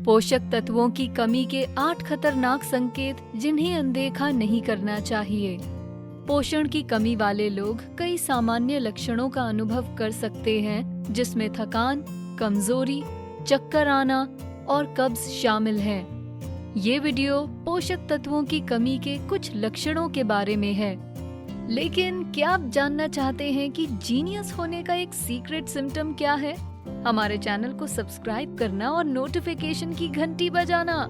पोषक तत्वों की कमी के 8 खतरनाक संकेत जिन्हें अनदेखा नहीं करना चाहिए। पोषण की कमी वाले लोग कई सामान्य लक्षणों का अनुभव कर सकते हैं, जिसमें थकान, कमजोरी, चक्कर आना और कब्ज शामिल है। ये वीडियो पोषक तत्वों की कमी के कुछ लक्षणों के बारे में है। लेकिन क्या आप जानना चाहते हैं कि जीनियस होने का एक सीक्रेट सिम्टम क्या है? हमारे चैनल को सब्सक्राइब करना और नोटिफिकेशन की घंटी बजाना।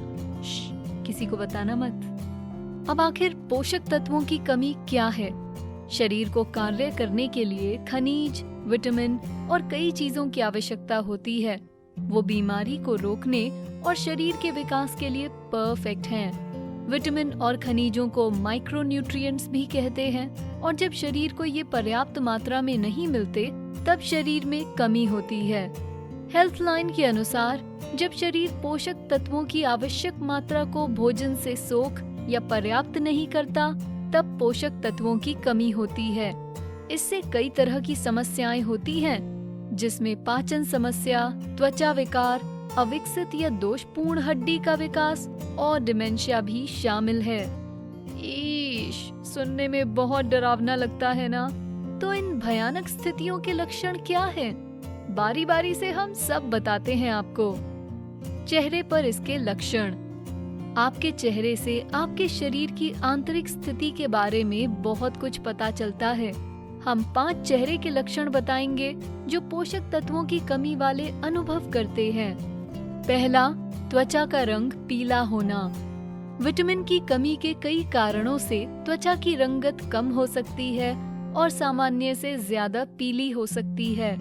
किसी को बताना मत। अब आखिर पोषक तत्वों की कमी क्या है? शरीर को कार्य करने के लिए खनिज, विटामिन और कई चीजों की आवश्यकता होती है। वो बीमारी को रोकने और शरीर के विकास के लिए परफेक्ट हैं। विटामिन और खनिजों को माइक्रोन्यूट्रिएंट्स भी कहते हैं, और जब शरीर को ये पर्याप्त मात्रा में नहीं मिलते, तब शरीर में कमी होती है। हेल्थलाइन के अनुसार जब शरीर पोषक तत्वों की आवश्यक मात्रा को भोजन से सोख या पर्याप्त नहीं करता, तब पोषक तत्वों की कमी होती है। इससे कई तरह की समस्याएं होती हैं, जिसमें पाचन समस्या, त्वचा विकार, अविकसित या दोषपूर्ण हड्डी का विकास और डिमेंशिया भी शामिल है। सुनने में बहुत डरावना लगता है ना? तो इन भयानक स्थितियों के लक्षण क्या हैं? बारी बारी से हम सब बताते हैं आपको। चेहरे पर इसके लक्षण। आपके चेहरे से आपके शरीर की आंतरिक स्थिति के बारे में बहुत कुछ पता चलता है। हम 5 चेहरे के लक्षण बताएंगे जो पोषक तत्वों की कमी वाले अनुभव करते हैं। पहला, त्वचा का रंग पीला होना। विटामिन की कमी के कई कारणों से त्वचा की रंगत कम हो सकती है और सामान्य से ज्यादा पीली हो सकती है।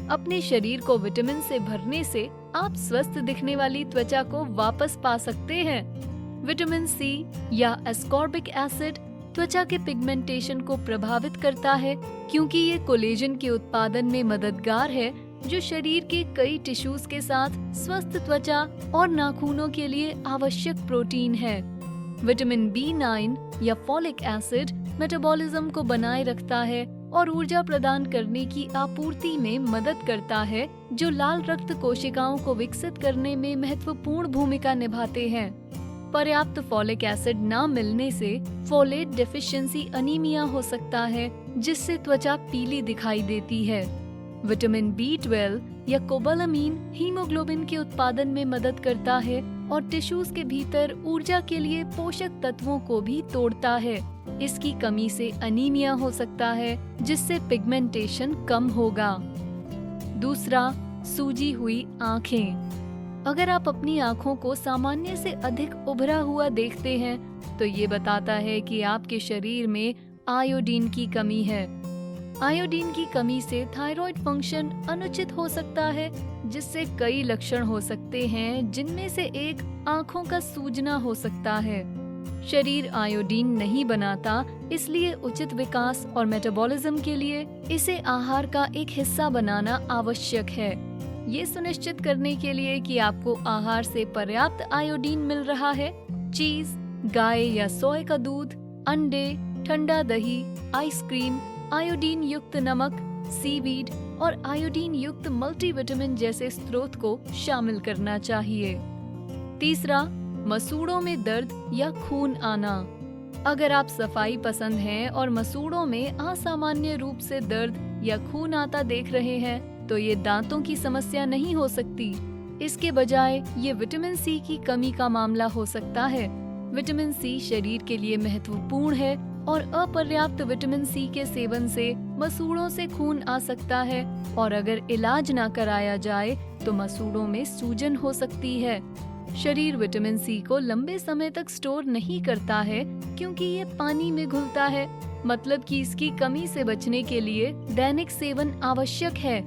अपने शरीर को विटामिन से भरने से आप स्वस्थ दिखने वाली त्वचा को वापस पा सकते हैं। विटामिन सी या एस्कॉर्बिक एसिड त्वचा के पिगमेंटेशन को प्रभावित करता है, क्योंकि ये कोलेजन के उत्पादन में मददगार है, जो शरीर के कई टिश्यूज के साथ स्वस्थ त्वचा और नाखूनों के लिए आवश्यक प्रोटीन है। विटामिन B9 या फॉलिक एसिड मेटाबॉलिज्म को बनाए रखता है और ऊर्जा प्रदान करने की आपूर्ति में मदद करता है, जो लाल रक्त कोशिकाओं को विकसित करने में महत्वपूर्ण भूमिका निभाते हैं। पर्याप्त फॉलिक एसिड न मिलने से फोलेट डेफिशिएंसी अनीमिया हो सकता है, जिससे त्वचा पीली दिखाई देती है। विटामिन B12 या कोबालामीन हीमोग्लोबिन के उत्पादन में मदद करता है और टिश्यूज के भीतर ऊर्जा के लिए पोषक तत्वों को भी तोड़ता है। इसकी कमी से अनीमिया हो सकता है, जिससे पिगमेंटेशन कम होगा। दूसरा, सूजी हुई आँखें। अगर आप अपनी आँखों को सामान्य से अधिक उभरा हुआ देखते हैं, तो ये बताता है कि आपके शरीर में आयोडीन की कमी है। आयोडीन की कमी से थायराइड फंक्शन अनुचित हो सकता है, जिससे कई लक्षण हो सकते हैं, जिनमें से एक आँखों का सूजना हो सकता है। शरीर आयोडीन नहीं बनाता, इसलिए उचित विकास और मेटाबॉलिज्म के लिए इसे आहार का एक हिस्सा बनाना आवश्यक है। ये सुनिश्चित करने के लिए कि आपको आहार से पर्याप्त आयोडीन मिल रहा है, चीज, गाय या सोया का दूध, अंडे, ठंडा दही, आइसक्रीम, आयोडीन युक्त नमक, सीवीड और आयोडीन युक्त मल्टीविटामिन जैसे स्रोत को शामिल करना चाहिए। तीसरा, मसूड़ों में दर्द या खून आना। अगर आप सफाई पसंद हैं और मसूड़ों में असामान्य रूप से दर्द या खून आता देख रहे हैं, तो ये दांतों की समस्या नहीं हो सकती। इसके बजाय ये विटामिन सी की कमी का मामला हो सकता है। विटामिन सी शरीर के लिए महत्वपूर्ण है और अपर्याप्त विटामिन सी के सेवन से मसूड़ों से खून आ सकता है, और अगर इलाज ना कराया जाए तो मसूड़ों में सूजन हो सकती है। शरीर विटामिन सी को लंबे समय तक स्टोर नहीं करता है, क्योंकि ये पानी में घुलता है, मतलब कि इसकी कमी से बचने के लिए दैनिक सेवन आवश्यक है।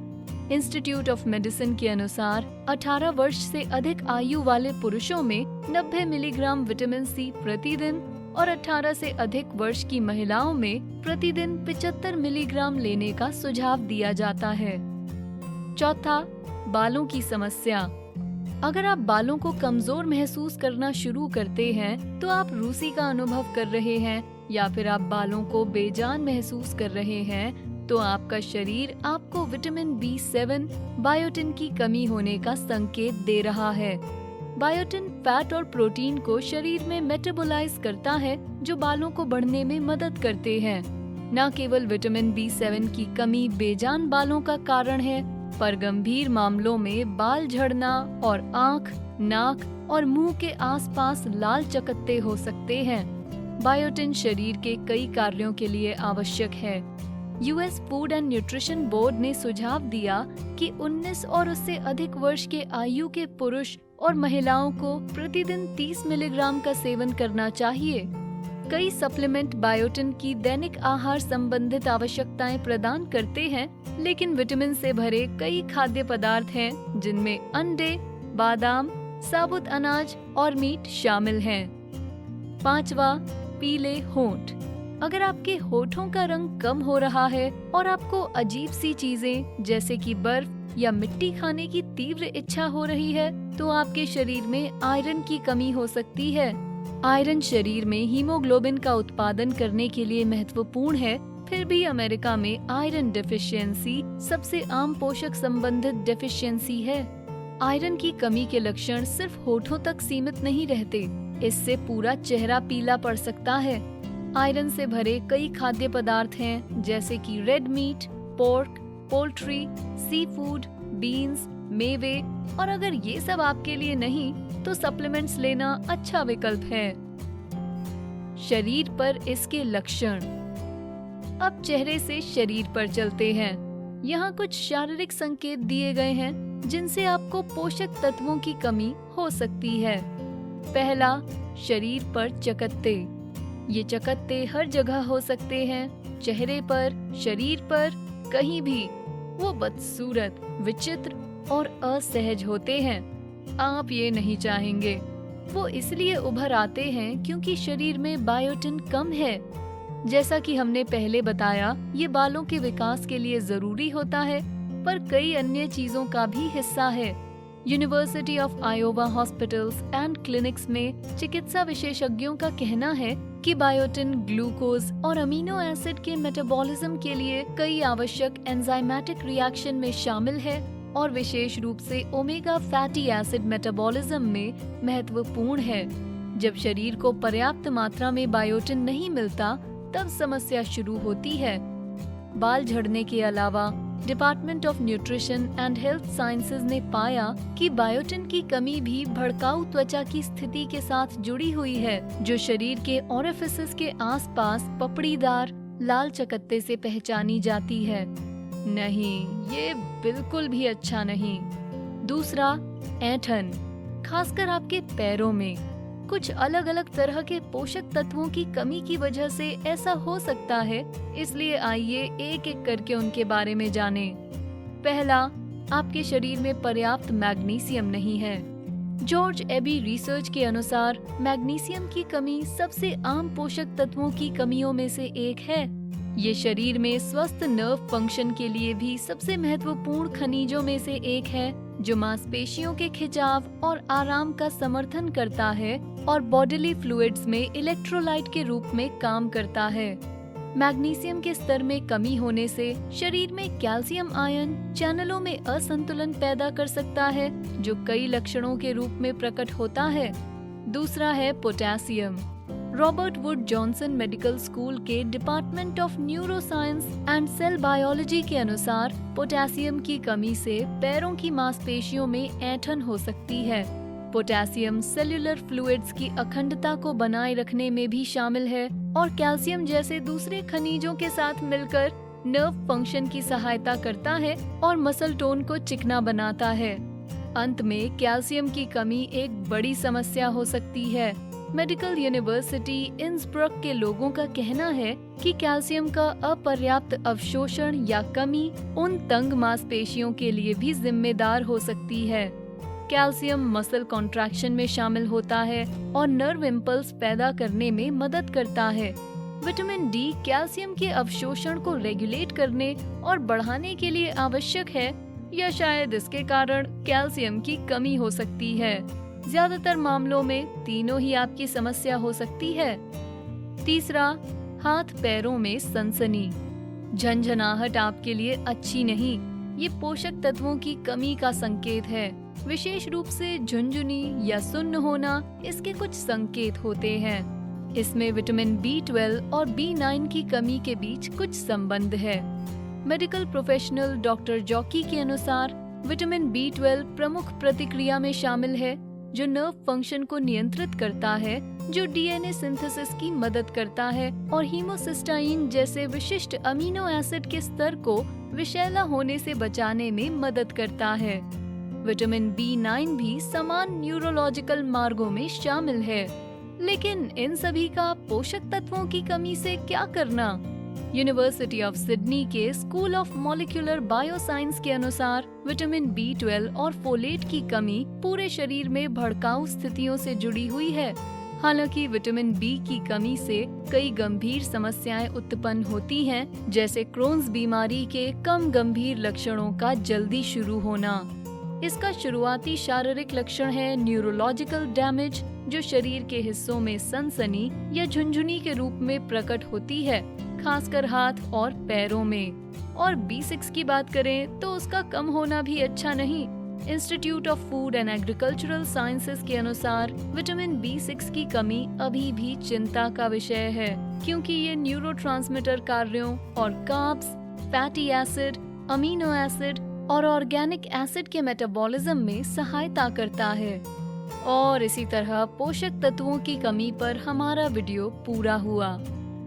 इंस्टीट्यूट ऑफ मेडिसिन के अनुसार 18 वर्ष से अधिक आयु वाले पुरुषों में 90 मिलीग्राम विटामिन सी प्रतिदिन और 18 से अधिक वर्ष की महिलाओं में प्रतिदिन 75 मिलीग्राम लेने का सुझाव दिया जाता है। चौथा, बालों की समस्या। अगर आप बालों को कमजोर महसूस करना शुरू करते हैं, तो आप रूसी का अनुभव कर रहे हैं, या फिर आप बालों को बेजान महसूस कर रहे हैं, तो आपका शरीर आपको विटामिन B7, बायोटिन की कमी होने का संकेत दे रहा है। बायोटिन फैट और प्रोटीन को शरीर में मेटाबोलाइज करता है, जो बालों को बढ़ने में मदद करते हैं। न केवल विटामिन B7 की कमी बेजान बालों का कारण है, पर गंभीर मामलों में बाल झड़ना और आँख, नाक और मुंह के आसपास लाल चकत्ते हो सकते हैं। बायोटिन शरीर के कई कार्यों के लिए आवश्यक है। US food and nutrition board ने सुझाव दिया कि 19 और उससे अधिक वर्ष के आयु के पुरुष और महिलाओं को प्रतिदिन 30 मिलीग्राम का सेवन करना चाहिए। कई सप्लीमेंट बायोटिन की दैनिक आहार संबंधित आवश्यकताएं प्रदान करते हैं, लेकिन विटामिन से भरे कई खाद्य पदार्थ हैं, जिनमें अंडे, बादाम, साबुत अनाज और मीट शामिल हैं। 5वां, पीले होंठ। अगर आपके होठों का रंग कम हो रहा है और आपको अजीब सी चीजें जैसे कि बर्फ या मिट्टी खाने की तीव्र इच्छा हो रही है, तो आपके शरीर में आयरन की कमी हो सकती है। आयरन शरीर में हीमोग्लोबिन का उत्पादन करने के लिए महत्वपूर्ण है, फिर भी अमेरिका में आयरन डेफिशिएंसी सबसे आम पोषक संबंधित डेफिशिएंसी है। आयरन की कमी के लक्षण सिर्फ होठों तक सीमित नहीं रहते, इससे पूरा चेहरा पीला पड़ सकता है। आयरन से भरे कई खाद्य पदार्थ हैं, जैसे कि red meat, pork, poultry, sea food, beans, मेवे, और अगर ये सब आपके लिए नहीं तो सप्लीमेंट्स लेना अच्छा विकल्प है। शरीर पर इसके लक्षण। अब चेहरे से शरीर पर चलते हैं। यहाँ कुछ शारीरिक संकेत दिए गए हैं जिनसे आपको पोषक तत्वों की कमी हो सकती है। पहला, शरीर पर चकत्ते। ये चकत्ते हर जगह हो सकते हैं, चेहरे पर, शरीर पर, कहीं भी। वो बदसूरत, विचित्र और असहज होते हैं। आप ये नहीं चाहेंगे। वो इसलिए उभर आते हैं क्योंकि शरीर में बायोटिन कम है। जैसा कि हमने पहले बताया, ये बालों के विकास के लिए जरूरी होता है, पर कई अन्य चीजों का भी हिस्सा है। University of Iowa hospitals and clinics में चिकित्सा विशेषज्ञों का कहना है कि बायोटिन ग्लूकोज और अमीनो एसिड के मेटाबॉलिज्म के लिए कई आवश्यक एंजाइमेटिक रिएक्शन में शामिल है और विशेष रूप से ओमेगा फैटी एसिड मेटाबॉलिज्म में महत्वपूर्ण है। जब शरीर को पर्याप्त मात्रा में बायोटिन नहीं मिलता, तब समस्या शुरू होती है। बाल झड़ने के अलावा department of nutrition and health sciences ने पाया कि बायोटिन की कमी भी भड़काऊ त्वचा की स्थिति के साथ जुड़ी हुई है, जो शरीर के ओरिफिसेस के आसपास पपड़ीदार लाल चकत्ते से पहचानी जाती है। नहीं, ये बिल्कुल भी अच्छा नहीं। दूसरा, ऐंठन, खासकर आपके पैरों में। कुछ अलग अलग तरह के पोषक तत्वों की कमी की वजह से ऐसा हो सकता है, इसलिए आइए एक एक करके उनके बारे में जानें। पहला, आपके शरीर में पर्याप्त मैग्नीशियम नहीं है। जॉर्ज एबी रिसर्च के अनुसार मैग्नीशियम की कमी सबसे आम पोषक तत्वों की कमियों में से एक है। ये शरीर में स्वस्थ नर्व फंक्शन के लिए भी सबसे महत्वपूर्ण खनिजों में से एक है, जो मांसपेशियों के खिंचाव और आराम का समर्थन करता है और बॉडीली फ्लूइड्स में इलेक्ट्रोलाइट के रूप में काम करता है। मैग्नीशियम के स्तर में कमी होने से शरीर में कैल्शियम आयन चैनलों में असंतुलन पैदा कर सकता है, जो कई लक्षणों के रूप में प्रकट होता है। दूसरा है potassium. Robert Wood Johnson medical school के department of neuro science and cell biology के अनुसार पोटेशियम की कमी से पैरों की मांसपेशियों में ऐंठन हो सकती है। पोटेशियम सेल्यूलर फ्लूइड्स की अखंडता को बनाए रखने में भी शामिल है और कैल्शियम जैसे दूसरे खनिजों के साथ मिलकर नर्व फंक्शन की सहायता करता है और मसल टोन को चिकना बनाता है। अंत में कैल्शियम की कमी एक बड़ी समस्या हो सकती है। मेडिकल यूनिवर्सिटी इंसब्रक के लोगों का कहना है कि कैल्शियम का अपर्याप्त अवशोषण या कमी उन तंग मांसपेशियों के लिए भी जिम्मेदार हो सकती है। कैल्शियम मसल कॉन्ट्रैक्शन में शामिल होता है और नर्व इम्पल्स पैदा करने में मदद करता है। विटामिन डी कैल्शियम के अवशोषण को रेगुलेट करने और बढ़ाने के लिए आवश्यक है, या शायद इसके कारण कैल्शियम की कमी हो सकती है। ज्यादातर मामलों में तीनों ही आपकी समस्या हो सकती है। तीसरा, हाथ पैरों में सनसनी। झंझनाहट आपके लिए अच्छी नहीं, ये पोषक तत्वों की कमी का संकेत है। विशेष रूप से झुनझुनी या सुन्न होना इसके कुछ संकेत होते हैं। इसमें विटामिन B12 और B9 की कमी के बीच कुछ संबंध है। मेडिकल प्रोफेशनल डॉक्टर जॉकी के अनुसार विटामिन B12 प्रमुख प्रतिक्रिया में शामिल है जो नर्व फंक्शन को नियंत्रित करता है, जो DNA सिंथेसिस की मदद करता है और हीमोसिस्टाइन जैसे विशिष्ट अमीनो एसिड के स्तर को विषैला होने से बचाने में मदद करता है। विटामिन B9 भी समान न्यूरोलॉजिकल मार्गों में शामिल है। लेकिन इन सभी का पोषक तत्वों की कमी से क्या करना? यूनिवर्सिटी ऑफ सिडनी के स्कूल ऑफ मॉलिक्यूलर बायोसाइंस के अनुसार विटामिन B12 और फोलेट की कमी पूरे शरीर में भड़काऊ स्थितियों से जुड़ी हुई है। हालांकि विटामिन B की कमी से कई गंभीर समस्याएं उत्पन्न होती हैं, जैसे क्रोन्स बीमारी के कम गंभीर लक्षणों का जल्दी शुरू होना। इसका शुरुआती शारीरिक लक्षण है न्यूरोलॉजिकल डैमेज, जो शरीर के हिस्सों में सनसनी या झुनझुनी के रूप में प्रकट होती है, खासकर हाथ और पैरों में। और B6 की बात करें तो उसका कम होना भी अच्छा नहीं। Institute of food and agricultural sciences के अनुसार विटामिन B6 की कमी अभी भी चिंता का विषय है, क्योंकि ये न्यूरोट्रांसमीटर कार्यों और carbs, fatty acid, amino acid और ऑर्गेनिक एसिड के मेटाबॉलिज्म में सहायता करता है। और इसी तरह पोषक तत्वों की कमी पर हमारा वीडियो पूरा हुआ।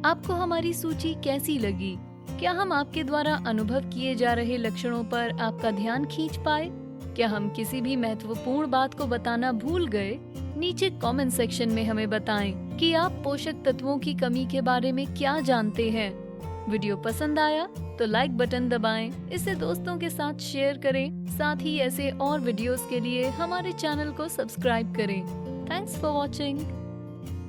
आपको हमारी सूची कैसी लगी? क्या हम आपके द्वारा अनुभव किए जा रहे लक्षणों पर आपका ध्यान खींच पाए? क्या हम किसी भी महत्वपूर्ण बात को बताना भूल गए? नीचे कमेंट सेक्शन में हमें बताएं कि आप पोषक तत्वों की कमी के बारे में क्या जानते हैं। वीडियो पसंद आया तो लाइक बटन दबाएं, इसे दोस्तों के साथ शेयर करें। साथ ही ऐसे और वीडियोस के लिए हमारे चैनल को सब्सक्राइब करें। Thanks for watching.